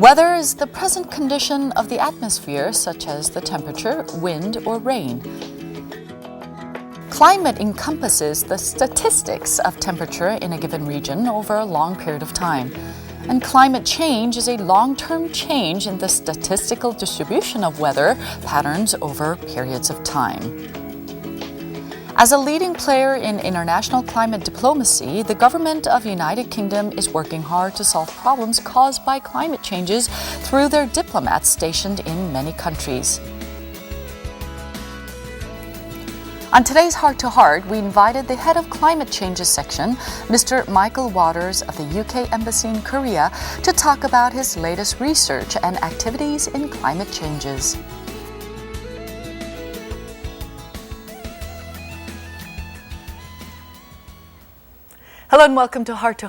Weather is the present condition of the atmosphere, such as the temperature, wind, or rain. Climate encompasses the statistics of temperature in a given region over a long period of time. And climate change is a long-term change in the statistical distribution of weather patterns over periods of time. As a leading player in international climate diplomacy, the government of the United Kingdom is working hard to solve problems caused by climate changes through their diplomats stationed in many countries. On today's Heart to Heart, we invited the head of Climate Changes section, Mr. Michael Waters of the UK Embassy in Korea, to talk about his latest research and activities in climate changes. Hello and welcome to Heart.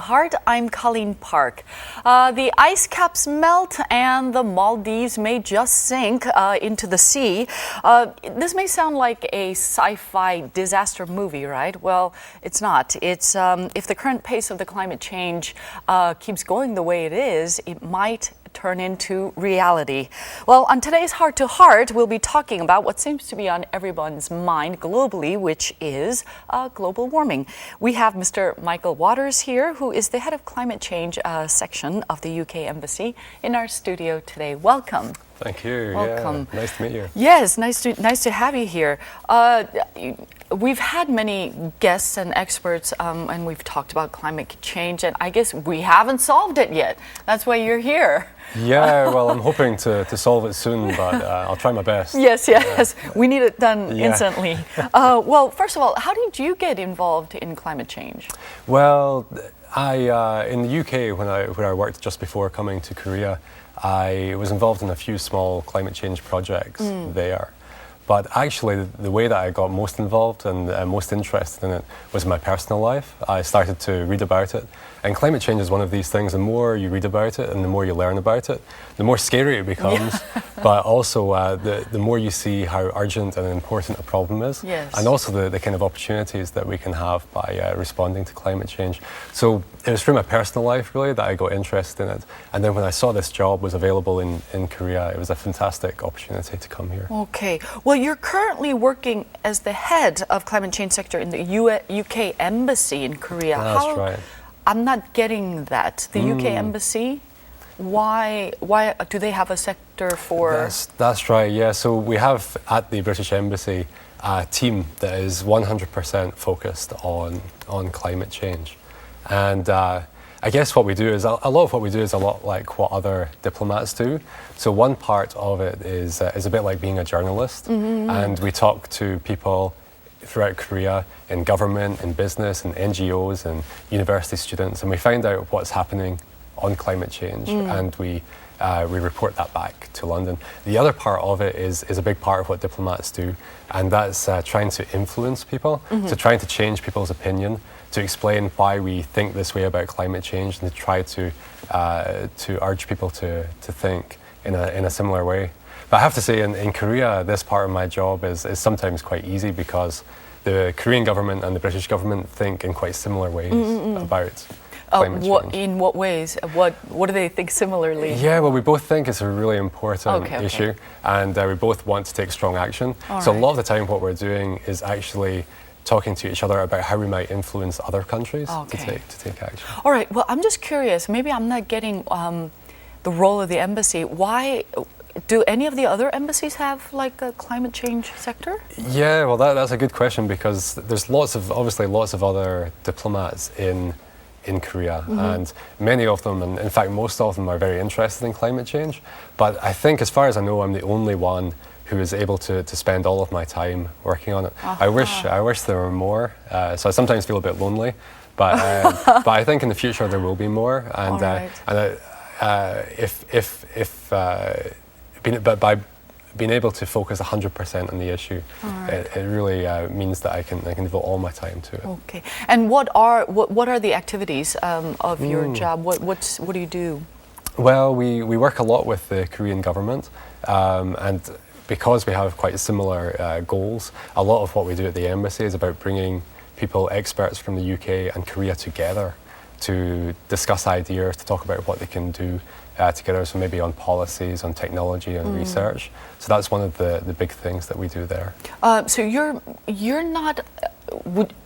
I'm Colleen Park. The ice caps melt and the Maldives may just sink into the sea. This may sound like a sci-fi disaster movie, right? Well, it's not. It's if the current pace of the climate change keeps going the way it is, it might turn into reality. Well, on today's Heart to Heart, we'll be talking about what seems to be on everyone's mind globally, which is global warming. We have Mr. Michael Waters here, who is the head of climate change section of the UK Embassy in our studio today. Welcome. Thank you. Welcome. Yeah, nice to meet you. Yes, nice to have you here. We've had many guests and experts, and we've talked about climate change, and I guess we haven't solved it yet. That's why you're here. Yeah, well, I'm hoping to solve it soon, but I'll try my best. Yes. We need it done instantly. Well, first of all, how did you get involved in climate change? Well, I in the UK, where I worked just before coming to Korea, I was involved in a few small climate change projects there. But actually, the way that I got most involved and most interested in it was in my personal life. I started to read about it. And climate change is one of these things. The more you read about it and the more you learn about it, the more scary it becomes. But also, the more you see how urgent and important a problem is. Yes. And also the kind of opportunities that we can have by responding to climate change. So it was through my personal life, really, that I got interested in it. And then when I saw this job was available in Korea, it was a fantastic opportunity to come here. Okay. Well, you're currently working as the head of climate change sector in the UK Embassy in Korea. That's right. I'm not getting that. The UK Embassy, why do they have a sector for? That's right, yeah. So we have at the British Embassy a team that is 100% focused on climate change. And I guess what we do is, a lot of what we do is a lot like what other diplomats do. So one part of it is a bit like being a journalist. And we talk to people throughout Korea, in government, in business, in NGOs, and university students, and we find out what's happening on climate change, and we report that back to London. The other part of it is a big part of what diplomats do, and that's trying to influence people, so trying to change people's opinion, to explain why we think this way about climate change, and to try to urge people to think in a similar way. But I have to say, in Korea, this part of my job is sometimes quite easy because the Korean government and the British government think in quite similar ways about climate change. In what ways? What do they think similarly? Yeah, well, we both think it's a really important Okay. issue, and we both want to take strong action. So a lot of the time what we're doing is actually talking to each other about how we might influence other countries to take action. All right, well, I'm just curious. Maybe I'm not getting the role of the embassy. Why do any of the other embassies have like a climate change sector? Yeah, well, that's a good question because there's obviously lots of other diplomats in Korea, and many of them, and in fact most of them, are very interested in climate change. But I think, as far as I know, I'm the only one who is able to spend all of my time working on it. I wish there were more. So I sometimes feel a bit lonely, but but I think in the future there will be more. And by being able to focus 100% on the issue, it really means that I can devote all my time to it. Okay. And what are the activities of your job? What do you do? Well, we work a lot with the Korean government, and because we have quite similar goals, a lot of what we do at the embassy is about bringing people, experts from the UK and Korea together to discuss ideas, to talk about what they can do together, so maybe on policies, on technology and research. So that's one of the big things that we do there. So you're not.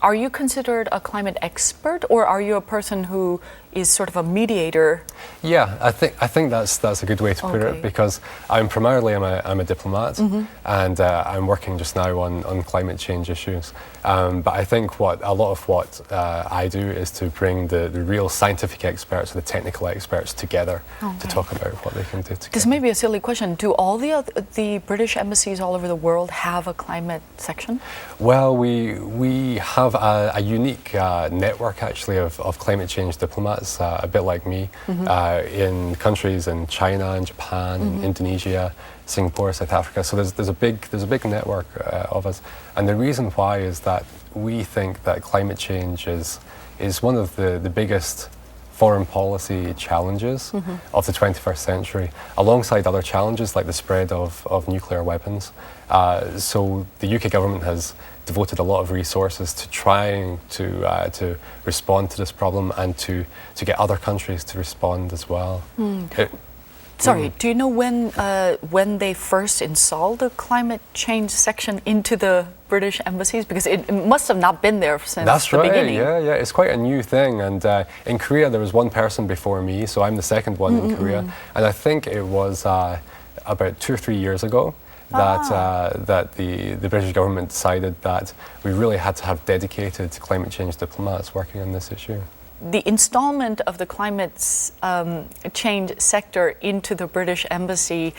Are you considered a climate expert, or are you a person who is sort of a mediator? Yeah, I think that's a good way to put it, because I'm a diplomat, and I'm working just now on climate change issues. But I think a lot of what I do is to bring the real scientific experts, the technical experts together to talk about what they can do together. This may be a silly question. Do all the British embassies all over the world have a climate section? Well, we have a unique network actually of climate change diplomats, a bit like me, in countries in China and Japan, and Indonesia, Singapore, South Africa. So there's a big network of us, and the reason why is that we think that climate change is one of the biggest foreign policy challenges of the 21st century, alongside other challenges like the spread of nuclear weapons. So the UK government has devoted a lot of resources to trying to respond to this problem, and to get other countries to respond as well. Sorry, do you know when they first installed the climate change section into the British embassies? Because it must have not been there since the beginning. Yeah, it's quite a new thing. And in Korea, there was one person before me, so I'm the second one in Korea. And I think it was about 2 or 3 years ago that the British government decided that we really had to have dedicated climate change diplomats working on this issue. The installment of the climate change sector into the British embassy,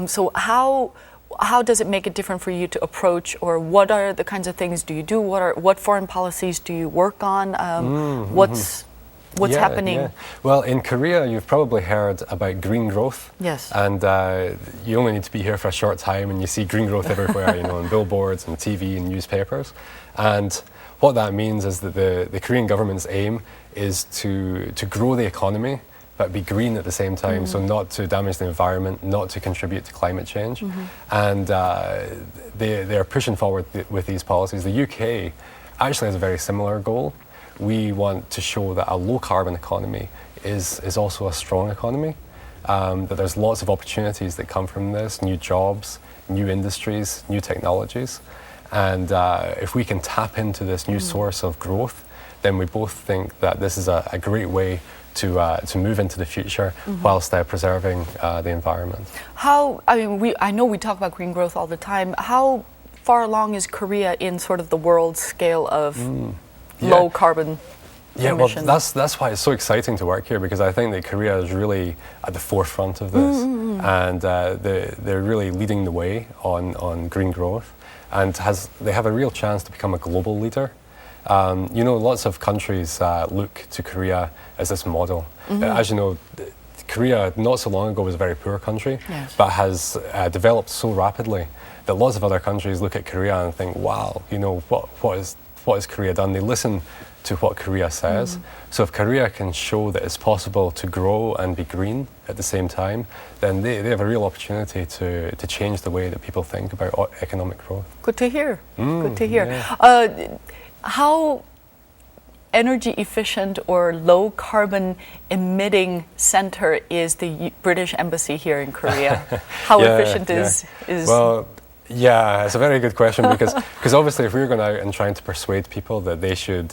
so how does it make it different for you to approach, or what are the kinds of things do you do? What foreign policies do you work on? What's happening? Yeah. Well, in Korea, you've probably heard about green growth. Yes. And you only need to be here for a short time, and you see green growth everywhere, on billboards and TV and newspapers. And what that means is that the Korean government's aim is to grow the economy, but be green at the same time, so not to damage the environment, not to contribute to climate change. And they are pushing forward with these policies. The UK actually has a very similar goal. We want to show that a low-carbon economy is also a strong economy, that there's lots of opportunities that come from this, new jobs, new industries, new technologies. And if we can tap into this new source of growth, then we both think that this is a great way to move into the future whilst preserving the environment. I know we talk about green growth all the time. How far along is Korea in sort of the world scale of low carbon emissions? Well, that's why it's so exciting to work here, because I think that Korea is really at the forefront of this, and they're really leading the way on green growth, and they have a real chance to become a global leader. Lots of countries look to Korea as this model. As you know, Korea not so long ago was a very poor country, but has developed so rapidly that lots of other countries look at Korea and think, wow, what has Korea done? They listen to what Korea says. So if Korea can show that it's possible to grow and be green at the same time, then they have a real opportunity to change the way that people think about economic growth. Good to hear. Good to hear. Yeah. How energy efficient or low carbon emitting center is the British embassy here in Korea? How efficient is? Well, yeah, it's a very good question, because obviously if we're going out and trying to persuade people that they should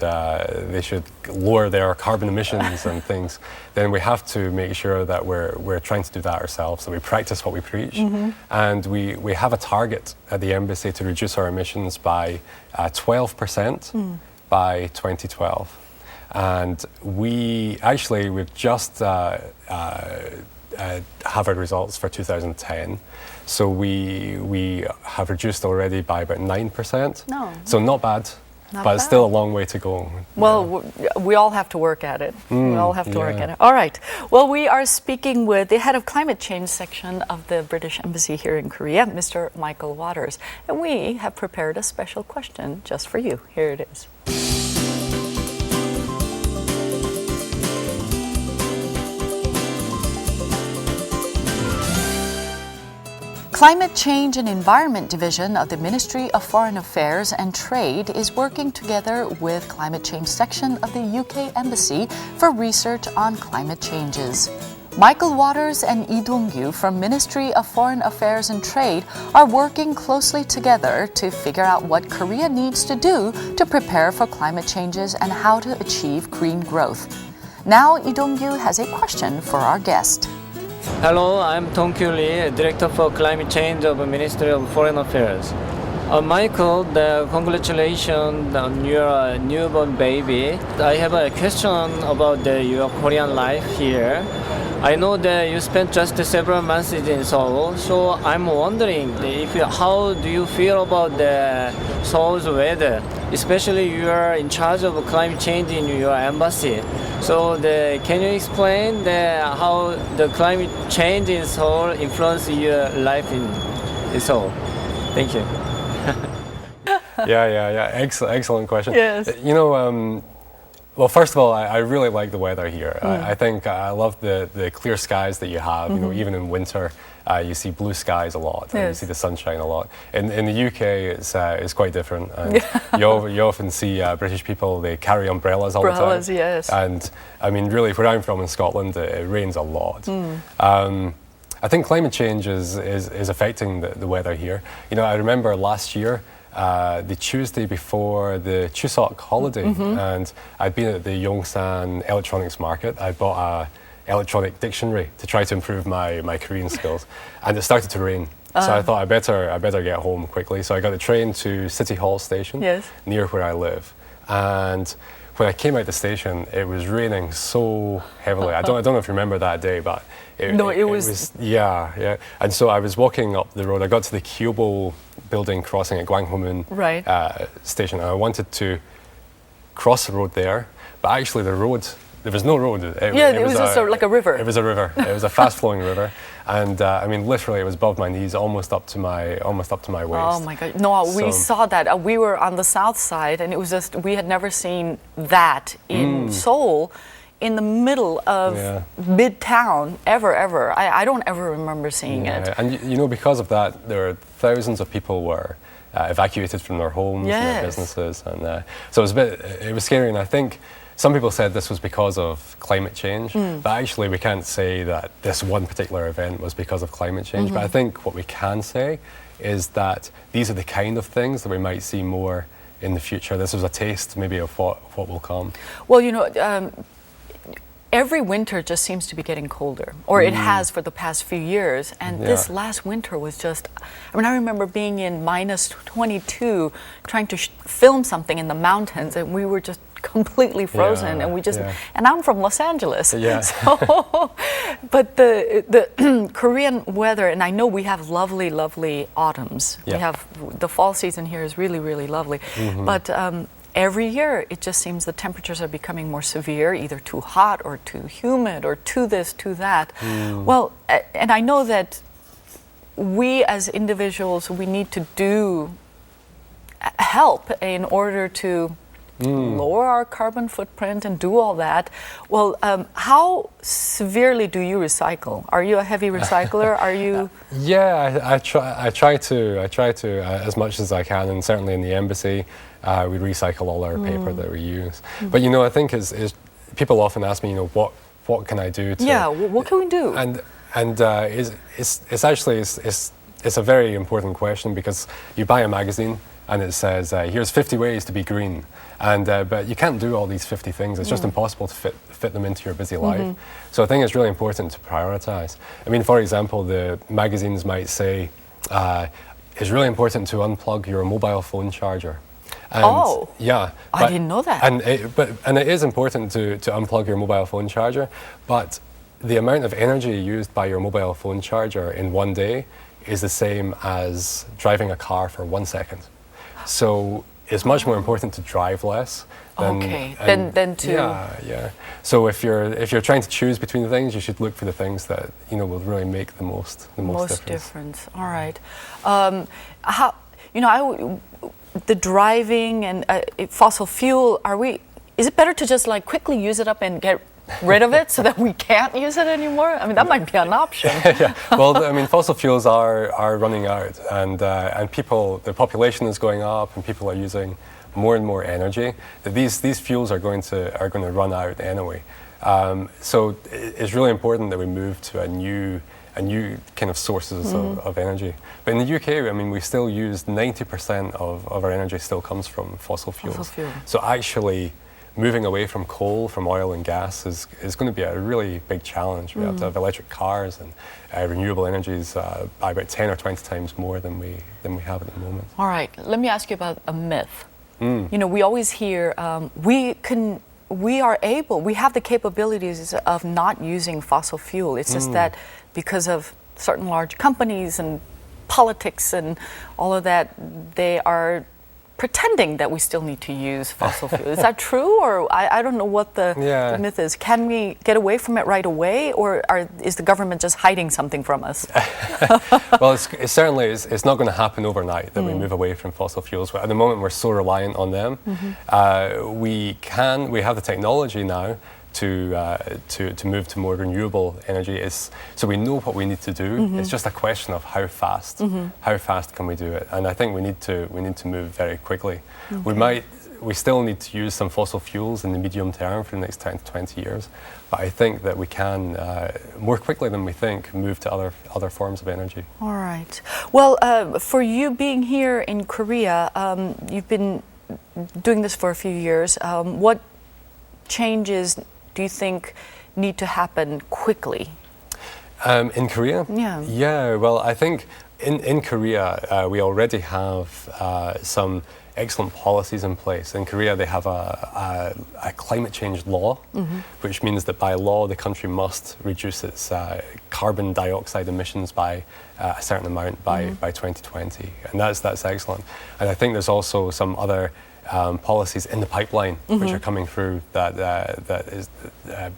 lower their carbon emissions and things, then we have to make sure that we're trying to do that ourselves, that we practice what we preach. And we have a target at the embassy to reduce our emissions by 12% by 2012. And we've just have our results for 2010. So we have reduced already by about 9%. No. So not bad, but it's still a long way to go. Well, we all have to work at it. We all have to work at it. All right. Well, we are speaking with the head of climate change section of the British Embassy here in Korea, Mr. Michael Waters. And we have prepared a special question just for you. Here it is. Climate Change and Environment Division of the Ministry of Foreign Affairs and Trade is working together with Climate Change Section of the UK Embassy for research on climate changes. Michael Waters and Lee Dong-gyu from Ministry of Foreign Affairs and Trade are working closely together to figure out what Korea needs to do to prepare for climate changes and how to achieve green growth. Now, Lee Dong-gyu has a question for our guest. Hello, I'm Dong-gyu Lee, Director for Climate Change of the Ministry of Foreign Affairs. Michael, congratulations on your newborn baby. I have a question about your Korean life here. I know that you spent just several months in Seoul, so I'm wondering how do you feel about the Seoul's weather? Especially you are in charge of climate change in your embassy. So can you explain how the climate change in Seoul influence your life in Seoul? Thank you. Yeah. Excellent question. Yes. Well, first of all, I really like the weather here. I think I love the clear skies that you have. You know, even in winter, you see blue skies a lot, and you see the sunshine a lot. In the UK, it's quite different. And you often see British people, they carry umbrellas all the time. Umbrellas, yes. And I mean, really, where I'm from in Scotland, it rains a lot. I think climate change is affecting the weather here. You know, I remember last year, the Tuesday before the Chuseok holiday, and I'd been at the Yongsan electronics market. I bought a electronic dictionary to try to improve my Korean skills, and it started to rain. So I thought I better get home quickly. So I got the train to City Hall station, near where I live, and when I came out the station, it was raining so heavily. I don't know if you remember that day, but it was yeah. And so I was walking up the road. I got to the Kyobo building crossing at Gwanghwamun station, and I wanted to cross the road there, but actually there was no road. It was just like a river. It was a river. It was a fast-flowing river, and I mean, literally, it was above my knees, almost up to my waist. Oh my God! No, we saw that. We were on the south side, and it was just we had never seen that in Seoul, in the middle of midtown ever. I don't ever remember seeing it. And you know, because of that, there are thousands of people were evacuated from their homes and their businesses, and so it was scary. And I think some people said this was because of climate change, but actually we can't say that this one particular event was because of climate change. But I think what we can say is that these are the kind of things that we might see more in the future. This was a taste maybe of what will come. Well, you know, every winter just seems to be getting colder, or it has for the past few years. And this last winter was just, I mean, I remember being in minus 22, trying to film something in the mountains, and we were just completely frozen, and we just, and I'm from Los Angeles. So, but the Korean weather, and I know we have lovely autumns. We have, the fall season here is really lovely. But every year, it just seems the temperatures are becoming more severe, either too hot or too humid or too this, too that. Well, and I know that we as individuals, we need to help in order to lower our carbon footprint and do all that. Well, how severely do you recycle? Are you a heavy recycler? Are you? I try to as much as I can, and certainly in the embassy, we recycle all our paper that we use. But you know, I think is people often ask me, you know, what can I do to? What can we do? And it's actually a very important question, because you buy a magazine and it says here's 50 ways to be green, and but you can't do all these 50 things. It's just impossible to fit them into your busy life. So I think it's really important to prioritize. I mean, for example, the magazines might say it's really important to unplug your mobile phone charger. And I didn't know that. And it is important to unplug your mobile phone charger, but the amount of energy used by your mobile phone charger in one day is the same as driving a car for 1 second. So it's much more important to drive less than to So if you're trying to choose between things, you should look for the things that will really make the most difference. All right. How the driving and fossil fuel, Is it better to just like quickly use it up and get rid of it so that we can't use it anymore? I mean, that might be an option. Yeah. Well, I mean, fossil fuels are running out, and people, the population is going up, and people are using more and more energy. That these fuels are going to run out anyway. So it's really important that we move to a new kind of sources of energy. But in the UK, I mean, we still use 90% of our energy still comes from fossil fuels. Fossil fuel. So actually, moving away from coal, from oil and gas is going to be a really big challenge. We have to have electric cars and renewable energies by about 10 or 20 times more than we have at the moment. All right, let me ask you about a myth. You know, we always hear we have the capabilities of not using fossil fuel. It's just that because of certain large companies and politics and all of that, they are pretending that we still need to use fossil fuel. Is that true? Or I don't know what the myth is. Can we get away from it right away? Or is the government just hiding something from us? Well, it's certainly it's not going to happen overnight that we move away from fossil fuels. At the moment, we're so reliant on them. We have the technology now to move to more renewable energy. So we know what we need to do. It's just a question of how fast. How fast can we do it? And I think we need to move very quickly. We still need to use some fossil fuels in the medium term for the next 10 to 20 years. But I think that we can more quickly than we think move to other forms of energy. All right. Well, for you being here in Korea, you've been doing this for a few years. What changes do you think need to happen quickly? In Korea? Yeah. Yeah, well, I think in Korea, we already have some excellent policies in place. In Korea, they have a climate change law, which means that by law, the country must reduce its carbon dioxide emissions by a certain amount by 2020. And that's excellent. And I think there's also some other policies in the pipeline which are coming through that is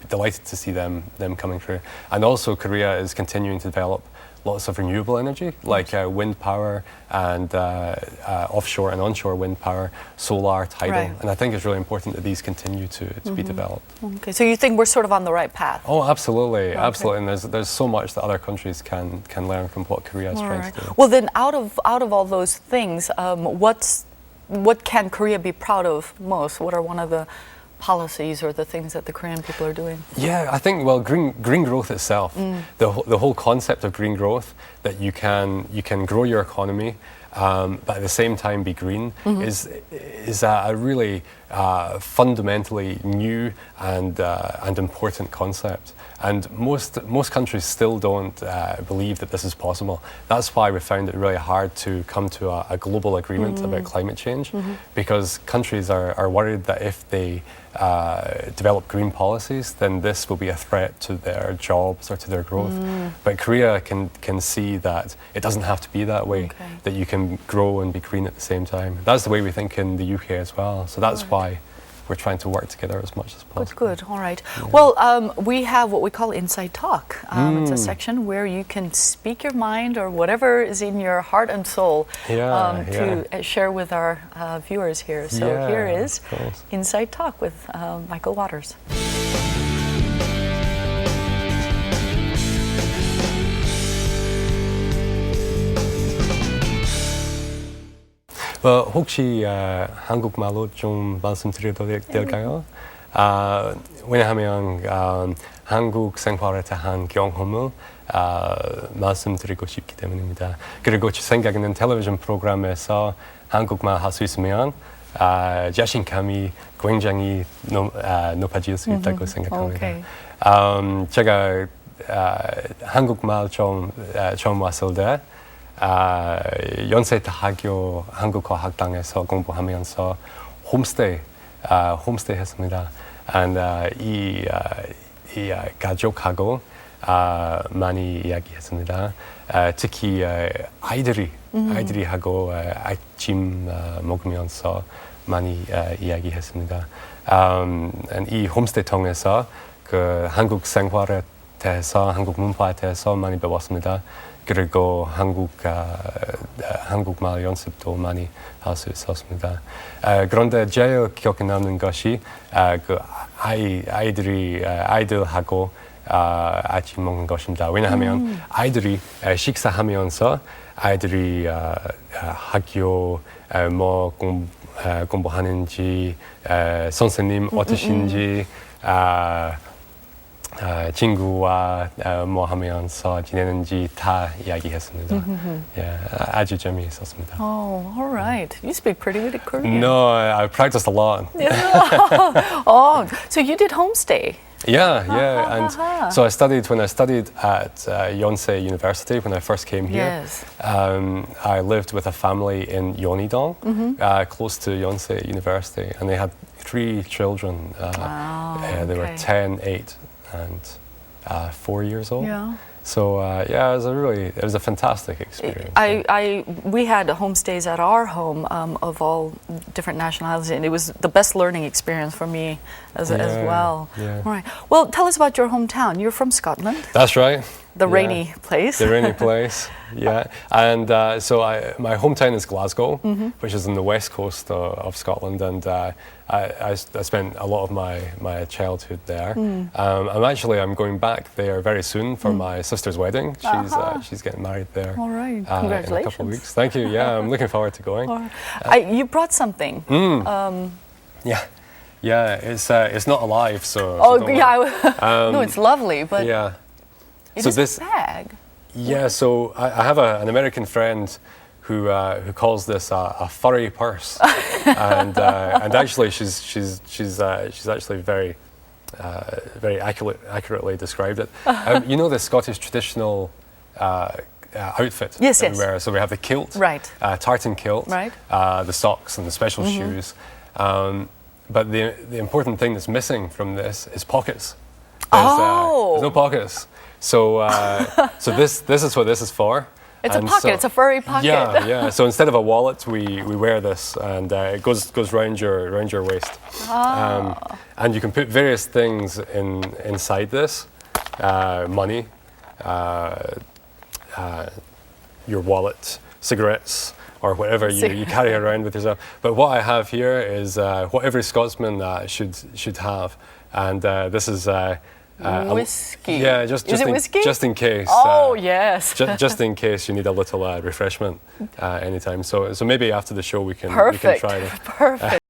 delighted to see them coming through. And also Korea is continuing to develop lots of renewable energy like wind power and offshore and onshore wind power, solar, tidal. Right. And I think it's really important that these continue to be developed. Okay, so you think we're sort of on the right path? Oh, absolutely, absolutely. And there's so much that other countries can learn from what Korea is trying to do. Well, then out of all those things, what can Korea be proud of most? What are one of the policies or the things that the Korean people are doing? Yeah, I think, well, green growth itself, the whole concept of green growth, that you can grow your economy, but at the same time be green, is a really fundamentally new and important concept. And most countries still don't believe that this is possible. That's why we found it really hard to come to a global agreement about climate change, because countries are worried that if they develop green policies, then this will be a threat to their jobs or to their growth. But Korea can see that it doesn't have to be that way, that you can grow and be green at the same time. That's the way we think in the UK as well. So that's why we're trying to work together as much as possible. Good. All right. Yeah. Well, we have what we call Inside Talk. It's a section where you can speak your mind or whatever is in your heart and soul to share with our viewers here. So here is Inside Talk with Michael Waters. 혹시 한국말로 좀 말씀드려도 될까요? 왜냐하면 한국 생활에 대한 경험을 말씀드리고 싶기 때문입니다. 그리고 제 생각에는 텔레비전 프로그램에서 한국말 할 수 있으면 자신감이 굉장히 높아질 수 있다고 생각합니다. 제가 한국말 처음 왔을 때 연세대학교 한국어학당에서 공부하면서 홈스테이 했습니다. And 이 가족하고 많이 이야기했습니다. 특히 아이들이하고 아침 먹으면서 많이 이야기했습니다. 이 홈스테이 통해서 그 한국 생활에 대해서 한국 문화에 대해서 많이 배웠습니다. 그리고 한국말 연습도 많이 할 수 있었습니다. 그런데 제일 기억에 남는 것이 그 아이들하고 아침 먹는 것입니다. 왜냐하면 아이들이 식사하면서 아이들이 학교 뭐 공부하는지 선생님 어떠신지 친구와 뭐 하면서 지내는지 다 이야기했습니다. 예, 아주 재미있었습니다. Oh, all right. You speak pretty good Korean. No, I practiced a lot. Oh, so you did homestay. Yeah, and so when I studied at Yonsei University when I first came here. Yes. I lived with a family in Yeonidong, close to Yonsei University, and they had 3 children. They were 10, 8, and 4 years old. Yeah. So it was a fantastic experience. We had homestays at our home of all different nationalities, and it was the best learning experience for me as well. Yeah. All right. Well, tell us about your hometown. You're from Scotland. That's right. The rainy place. The rainy place, yeah. And my hometown is Glasgow, which is on the west coast of Scotland, and I spent a lot of my childhood there. I'm going back there very soon for my sister's wedding. She's getting married there. All right. In a Congratulations. couple of weeks. Thank you. Yeah, I'm looking forward to going. You brought something. Yeah, it's not alive, so. Oh, so don't yeah. worry. No, it's lovely, but Yeah. it so is this a bag. Yeah, so I have an American friend who calls this a furry purse, and actually she's actually very accurately described it. You know the Scottish traditional outfit Yes, that yes. we wear. So we have the kilt, Right. tartan kilt, Right. The socks and the special shoes. But the important thing that's missing from this is pockets. There's no pockets. So this is what this is for. It's a pocket. It's a furry pocket. Yeah. So instead of a wallet, we wear this, and it goes round your waist. And you can put various things inside this, money, your wallet, cigarettes, or whatever you carry around with yourself. But what I have here is what every Scotsman should have, and this is. Whiskey. Yeah, just Is it whiskey? Just in case. Oh, yes. just in case you need a little refreshment anytime. So maybe after the show we can Perfect. try it. Perfect.